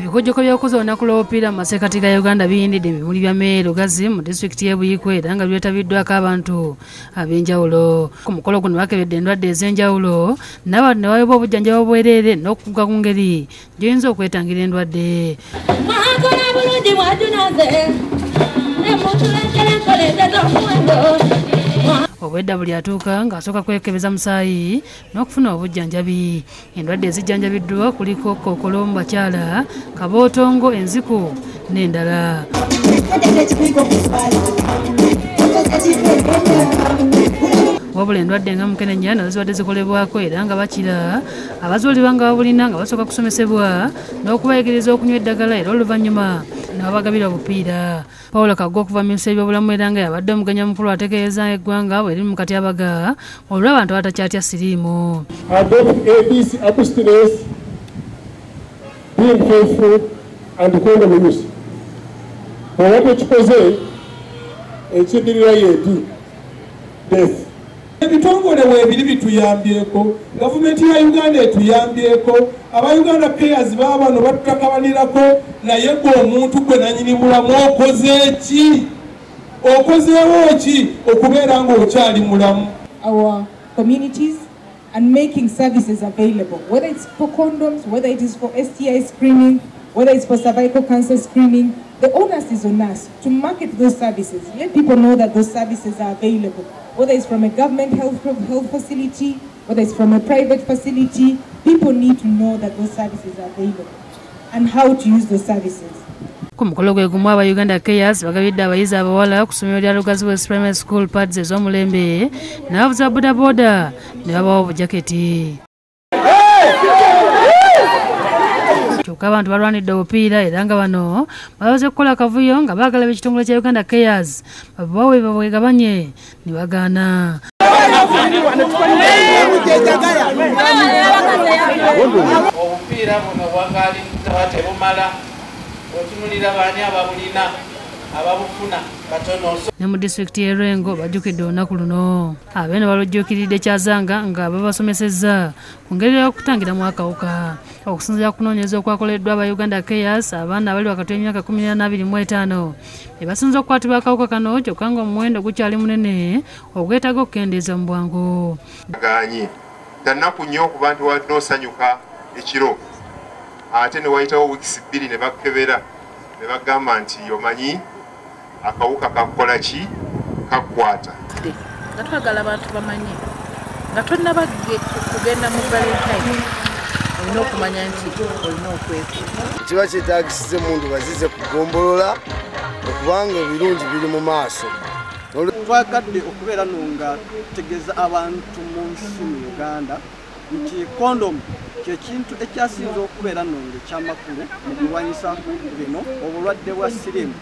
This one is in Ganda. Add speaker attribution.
Speaker 1: Ebikojjoko by'okukoza olunaku lw'obupiira mu masekkati ga Uganda biyindidde ebimuli bya Meero Lugazi mu disitulikiti y'e Buikwe era nga byetabiddwako abantu ab'enjawulo. Ku mukolo guno bakebedde endwadde ez'enjawulo n'abantu ne baweebwa obujjanjabi obwereere n'okukuga ku ngeri gy'oyinza okwetangira endwadde. Obwedda buli atuuka ng'asooka kwekebeza musaayi n'okufuna obujjanjabi. Endwadde ezijjanjabiddwa kuliko kkookolo mu bakyala, kabootongo, enziku n'endala. Wabula endwadde nga mukenenya nazo zibadde zikolebwako era nga bakira abazuulibwa nga babulina nga basooka kusomesebwa n'okubayigiriza okunywa eddagala era oluvannyuma n'abagabira obupiira. Paul Kaggwa okuva mu minisitule y'ebyobulamu era nga yabadde omuganya mukulu ategeeza eggwanga bwe liri mu katyabaga olwo abantu abatakyatya siriimu.
Speaker 2: Ebitongole weebiri bituyambyeko, gavumenti ya Uganda etuyambyeko, aba-Uganda payers baba bano batutakabanirako, naye gwe omuntu gwe nannyini mulamu okoze ki? Okozeewo ki okubeera ng'okyali mulamu?
Speaker 3: Our communities and making services available, whether it's for condoms, whether it is for STI screening, whether it's for cervical cancer screening. The onus is on us to market those services, let people know that those services are available. Whether it's from a government health facility, whether it's from a private facility, people need to know that those services are available and how to use those services.
Speaker 1: Ku mukolo gwe gumu aba-Uganda Cares bagabidde abayizi abawala ku ssomero lya Lugazi West Primary School pads ez'omulembe n'abavuzi ba bodaboda ne babawa obujaketi. Kyokka abantu balwanidde obupiira era nga bano babaze kukola akavuyo nga baagala b'ekitongole kya Uganda Cares babawe babwegabanye ne bagaana.
Speaker 4: Obupiira buno bwangali tebumala otunulira baani ababulina ababufuna batono.
Speaker 1: Ne mu disitulikiti y'e Lwengo bajjukidde olunaku luno. Abeene balujjuukiridde Kyazanga nga babasomesezza ku ngeri y'okutangiramu akawuka. Okusinziira ku kunoonyereza okwakoleddwa aba Uganda Cares, abaana abali wakati w'emyaka 14 n'25 be basinze okukwatibwa akawuka kano kyokka ng'omuwendo gukyali munene ogwetaaga okukendeeza mu bwangu.
Speaker 5: Tannaku nnyo okuba nti wadde osanyuka ekiro ate ne wayitawo wiikisi 2 ne bakebera ne bagamba nti omanyi akawuka kakola ki kakwata.
Speaker 6: Nga twagala abantu bamanye nga tonnabagge kugenda mu Valentine olina okumanya nti olina okwekuuma.
Speaker 7: Kiba kyetaagisiza emundu bazize kugombolola okubanga ebirungi biri mu maaso.
Speaker 8: Twagadde okubeera nga tutegeeza abantu mu nsi mu Uganda nti kondomu ky'ekintu ekyasinze okubeera nonga ekyamakulu mu kulwanyisa bino obulwadde bwa siriimu.